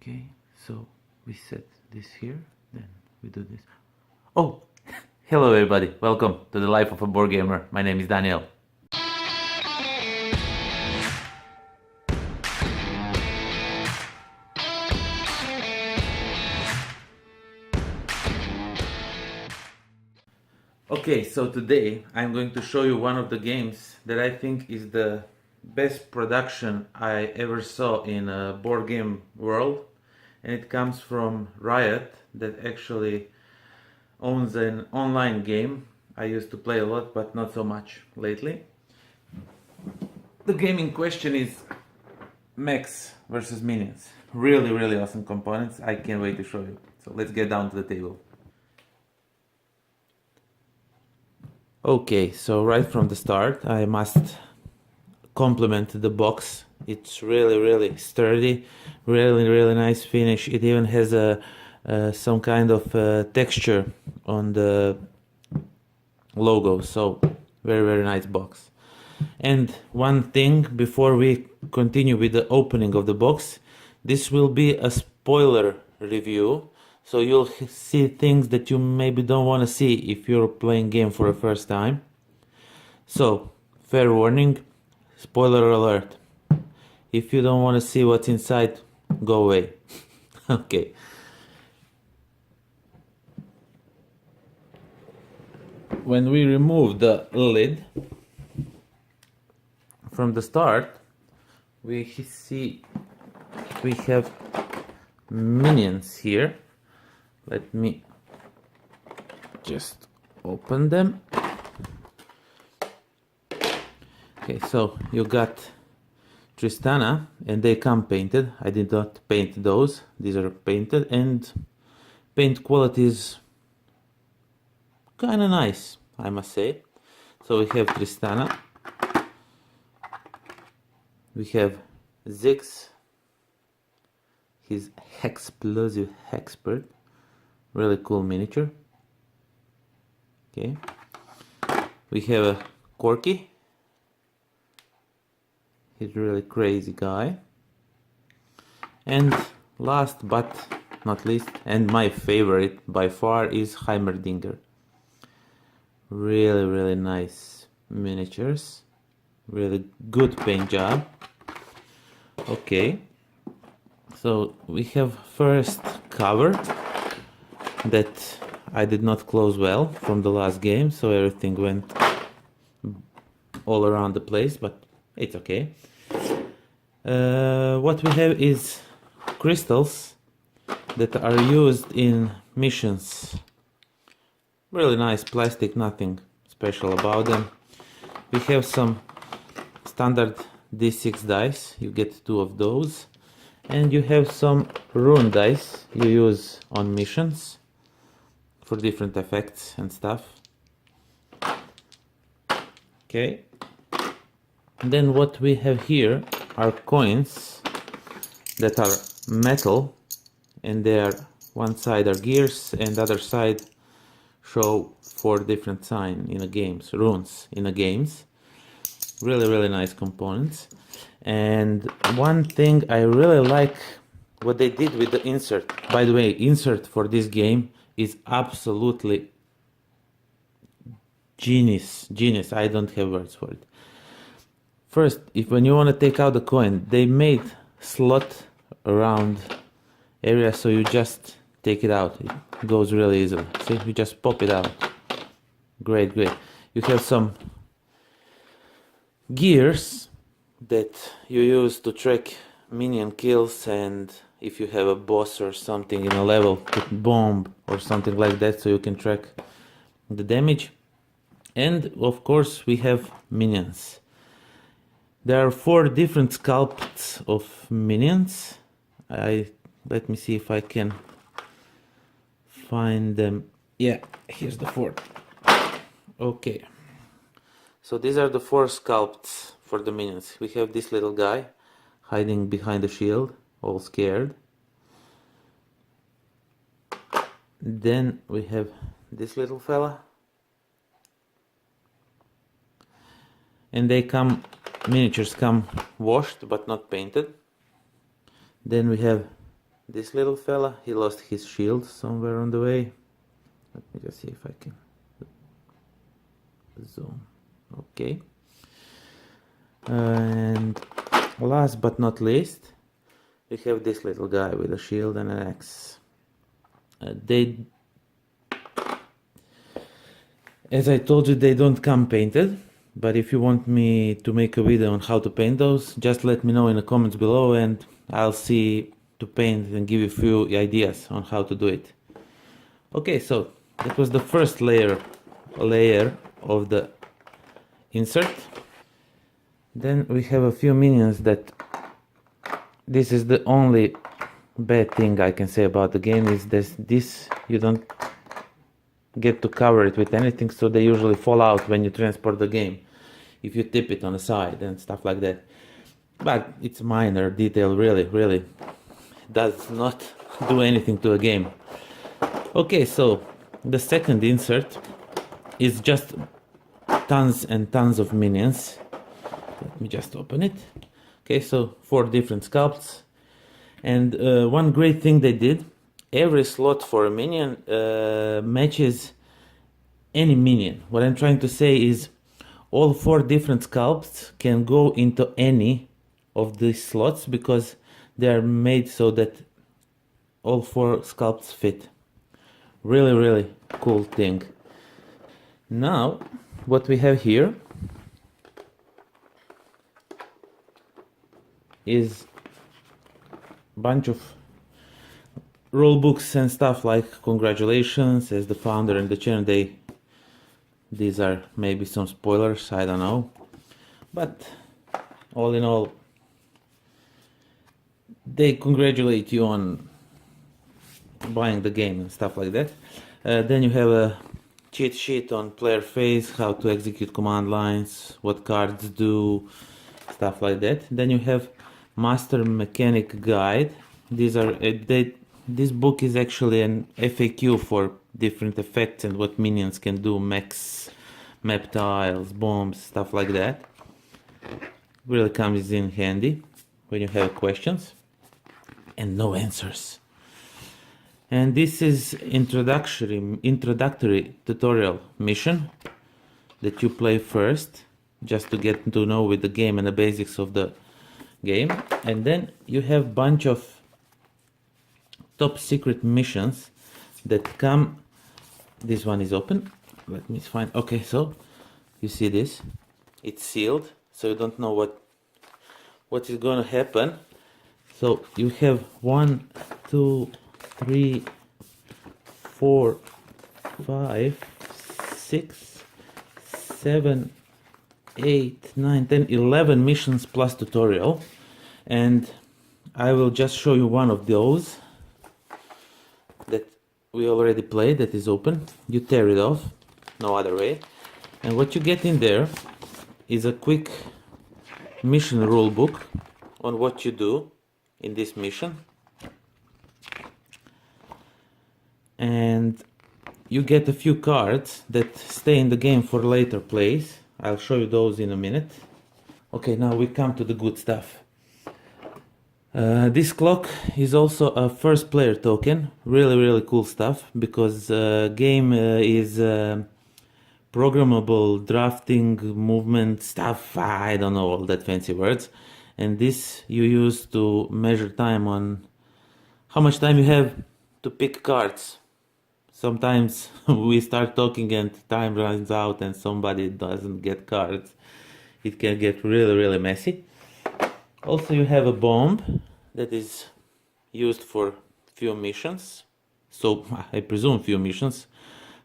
Okay, so we set this here, then we do this. Oh, hello everybody, welcome to the Life of a Board Gamer. My name is Daniel. Okay, so today I'm going to show you one of the games that I think is the best production I ever saw in a board game world, and it comes from Riot, that actually owns an online game I used to play a lot, but not so much lately. The game in question is MECHS versus Minions. Really awesome components. I can't wait to show you. So let's get down to the table. Okay, so right from the start I must compliment the box. It's really sturdy, really nice finish. It even has a some kind of texture on the logo, so very nice box. And one thing before we continue with the opening of the box, this will be a spoiler review, so you'll see things that you maybe don't want to see if you're playing game for the first time. So, fair warning, spoiler alert. If you don't want to see what's inside, go away. Okay. When we remove the lid from the start, we see we have minions here. Let me just open them. Okay, so you got Tristana, and they come painted. I did not paint those. These are painted, and paint quality is kind of nice, I must say. So we have Tristana. We have Zix, his explosive Hexpert, really cool miniature. Okay, we have a Corky, he's a really crazy guy. And last but not least, and my favorite by far, is Heimerdinger. Really nice miniatures, really good paint job. Okay, so we have first cover that I did not close well from the last game, so everything went all around the place, but it's okay. What we have is crystals that are used in missions. Really nice plastic, nothing special about them. We have some standard D6 dice, you get 2 of those, and you have some rune dice you use on missions for different effects and stuff. Okay, and then what we have here are coins that are metal, and they are, one side are gears and the other side show 4 different signs in a games, runes in a games. Really nice components. And one thing I really like what they did with the insert. By the way, insert for this game is absolutely genius. I don't have words for it. First, when you want to take out the coin, they made slot around area, so you just take it out. It goes really easily. See, you just pop it out. Great. You have some gears that you use to track minion kills, and if you have a boss or something in a level, put bomb or something like that, so you can track the damage. And of course we have minions. There are 4 different sculpts of minions. Let me see if I can find them. Yeah, here's the 4. Okay, so these are the 4 sculpts for the minions. We have this little guy hiding behind the shield, all scared. Then we have this little fella, and miniatures come washed but not painted. Then we have this little fella, he lost his shield somewhere on the way. Let me just see if I can zoom. Okay. And last but not least, we have this little guy with a shield and an axe. As I told you, they don't come painted, but if you want me to make a video on how to paint those, just let me know in the comments below and I'll see to paint and give you a few ideas on how to do it. Okay, so that was the first layer of the insert. Then we have a few minions that this is the only bad thing I can say about the game is this you don't get to cover it with anything, so they usually fall out when you transport the game if you tip it on the side and stuff like that. But it's minor detail, really does not do anything to a game. Okay, so the second insert is just tons and tons of minions. Let me just open it. Okay, so 4 different sculpts, and one great thing they did, every slot for a minion matches any minion. What I'm trying to say is all 4 different sculpts can go into any of these slots because they are made so that all 4 sculpts fit. Really cool thing. Now what we have here is a bunch of rule books and stuff like congratulations as the founder and the chair. These are maybe some spoilers, I don't know, but all in all they congratulate you on buying the game and stuff like that. Then you have a cheat sheet on player phase, how to execute command lines, what cards do, stuff like that. Then you have master mechanic guide. This book is actually an FAQ for different effects and what minions can do, mechs, map tiles, bombs, stuff like that. Really comes in handy when you have questions and no answers. And this is introductory tutorial mission that you play first just to get to know with the game and the basics of the game. And then you have bunch of top secret missions that come. This one is open. Let me find. Okay, so you see this, it's sealed, so you don't know what is going to happen. So you have 1, 2, 3, 4, 5, 6, 7, 8, 9, 10, 11 missions plus tutorial, and I will just show you one of those that we already played that is open. You tear it off, no other way, and what you get in there is a quick mission rule book on what you do in this mission, and you get a few cards that stay in the game for later plays. I'll show you those in a minute. Okay, now we come to the good stuff. This clock is also a first player token. Really cool stuff, because game is programmable drafting movement stuff. I don't know all that fancy words, and this you use to measure time on how much time you have to pick cards. Sometimes we start talking and time runs out and somebody doesn't get cards. It can get really messy. Also you have a bomb that is used for few missions. So I presume few missions.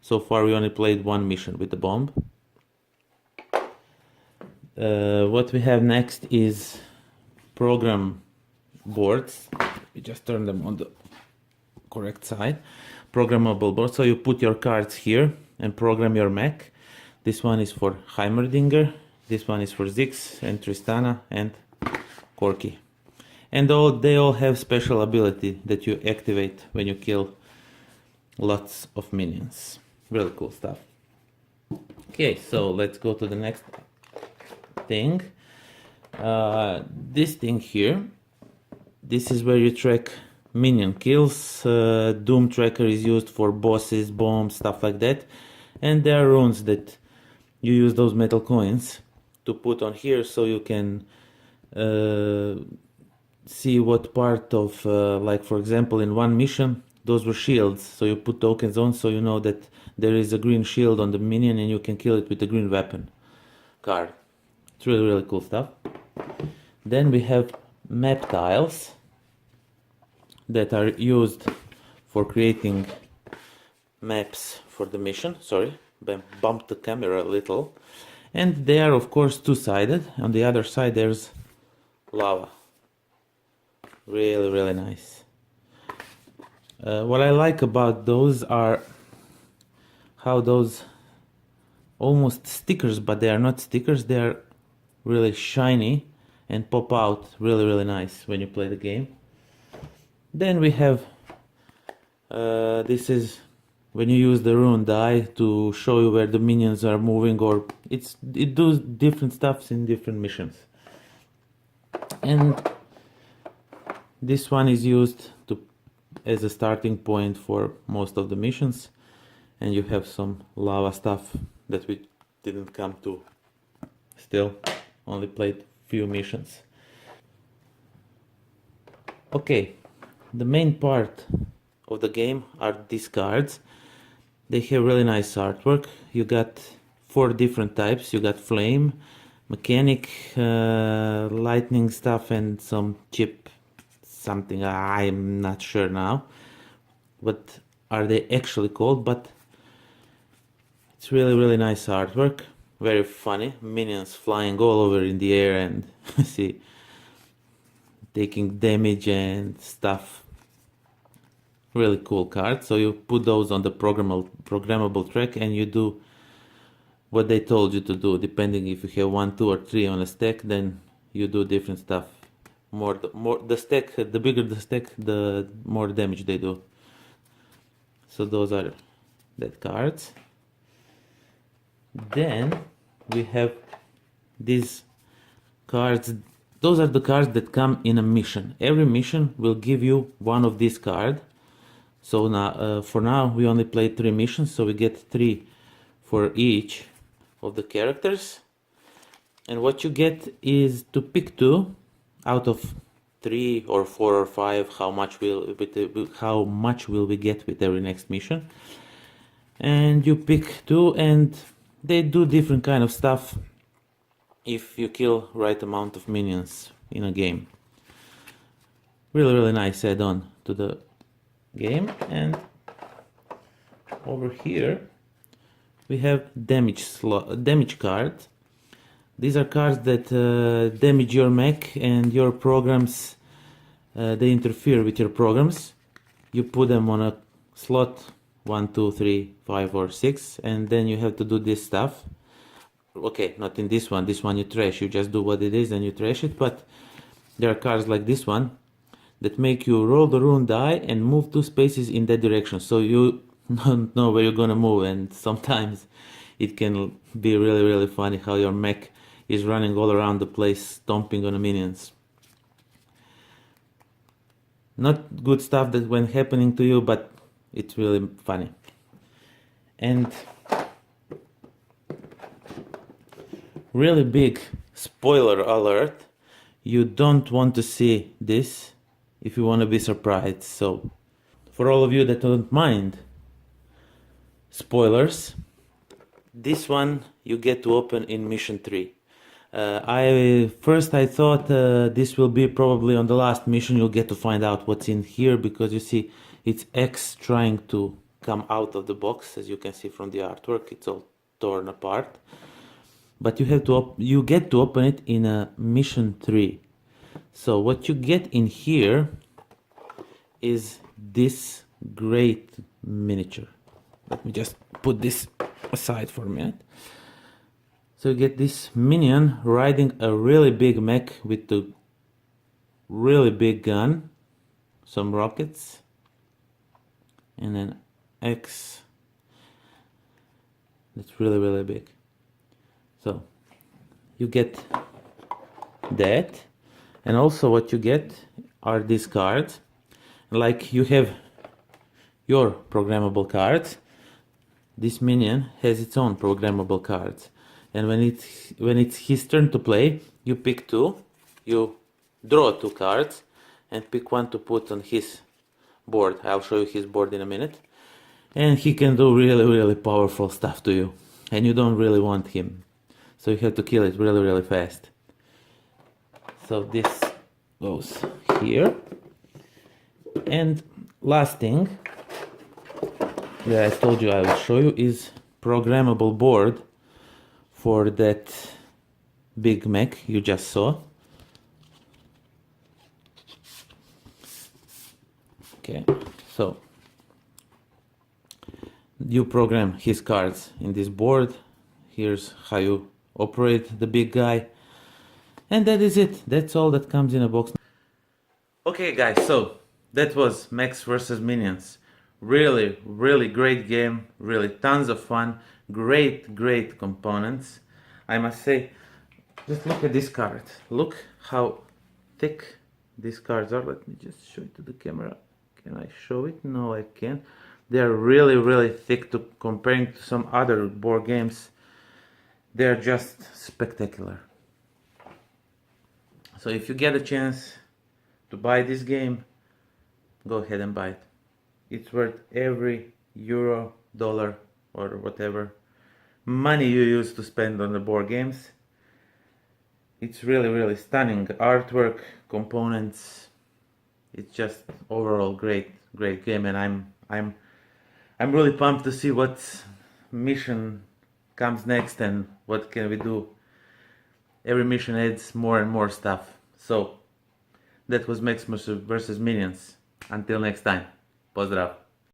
So far we only played one mission with the bomb. What we have next is program boards. We just turn them on the correct side. Programmable board, so you put your cards here and program your mech. This one is for Heimerdinger, this one is for Zix and Tristana and Corky. And they all have special ability that you activate when you kill lots of minions. Really cool stuff. Okay, so let's go to the next thing. This thing here, this is where you track minion kills. Doom tracker is used for bosses, bombs, stuff like that. And there are runes that you use those metal coins to put on here, so you can see what part of, like for example in one mission, those were shields, so you put tokens on so you know that there is a green shield on the minion and you can kill it with a green weapon card. It's really, really cool stuff. Then we have map tiles that are used for creating maps for the mission. Sorry, bumped the camera a little. And they are of course two-sided. On the other side there's lava. Really, really nice. What I like about those are how those almost stickers, but they are not stickers, they are really shiny and pop out really, really nice when you play the game. Then we have this is when you use the rune die to show you where the minions are moving, or it does different stuffs in different missions. And this one is used as a starting point for most of the missions, and you have some lava stuff that we didn't come to. Still only played few missions. Okay, the main part of the game are these cards. They have really nice artwork. You got 4 different types. You got flame, mechanic, lightning stuff, and some chip something. I'm not sure now what are they actually called, but it's really, really nice artwork. Very funny. Minions flying all over in the air and see, taking damage and stuff. Really cool card. So you put those on the programmable track and you do what they told you to do. Depending if you have 1, 2 or 3 on a stack, then you do different stuff. The bigger the stack, the more damage they do. So those are the cards. Then we have these cards. Those are the cards that come in a mission. Every mission will give you one of these cards. So now, for now, we only played 3 missions, so we get 3 for each of the characters. And what you get is to pick 2 out of 3 or 4 or 5. How much will we get with every next mission? And you pick 2, and they do different kind of stuff if you kill right amount of minions in a game. Really, really nice add-on to the game. And over here we have damage cards. These are cards that damage your mech and your programs. They interfere with your programs. You put them on a slot 1, 2, 3, 5 or 6, and then you have to do this stuff. Okay, not in this one. This one you trash. You just do what it is and you trash it. But there are cards like this one that make you roll the rune die and move 2 spaces in that direction, so you don't know where you're gonna move. And sometimes it can be really, really funny how your mech is running all around the place stomping on the minions. Not good stuff that when happening to you, but it's really funny. And really big spoiler alert, you don't want to see this if you want to be surprised. So for all of you that don't mind spoilers, this one you get to open in mission 3. I thought this will be probably on the last mission. You'll get to find out what's in here, because you see it's X trying to come out of the box. As you can see from the artwork, it's all torn apart. But you get to open it in a mission 3. So what you get in here is this great miniature. Let me just put this aside for a minute. So you get this minion riding a really big mech with a really big gun, some rockets, and an X that's really, really big. So you get that, and also what you get are these cards. like you have your programmable cards, this minion has its own programmable cards. And when it's his turn to play, you pick two, you draw two cards, and pick one to put on his board. I'll show you his board in a minute. And he can do really, really powerful stuff to you. And you don't really want him. So you have to kill it really, really fast. So this goes here. And last thing that I told you I will show you is programmable board for that big mech you just saw. Okay, so you program his cards in this board. Here's how you operate the big guy. And that is it. That's all that comes in a box. Okay guys, so that was Mechs vs Minions. Really, really great game. Really tons of fun. Great components. I must say, just look at this card. Look how thick these cards are. Let me just show it to the camera. Can I show it? No, I can't. They are really thick to comparing to some other board games. They're just spectacular. So if you get a chance to buy this game, go ahead and buy it. It's worth every euro, dollar, or whatever money you use to spend on the board games. It's really stunning artwork, components. It's just overall great game, and I'm really pumped to see what mission comes next and what can we do. Every mission adds more and more stuff. So that was Mechs vs Minions. Until next time, pozdrav.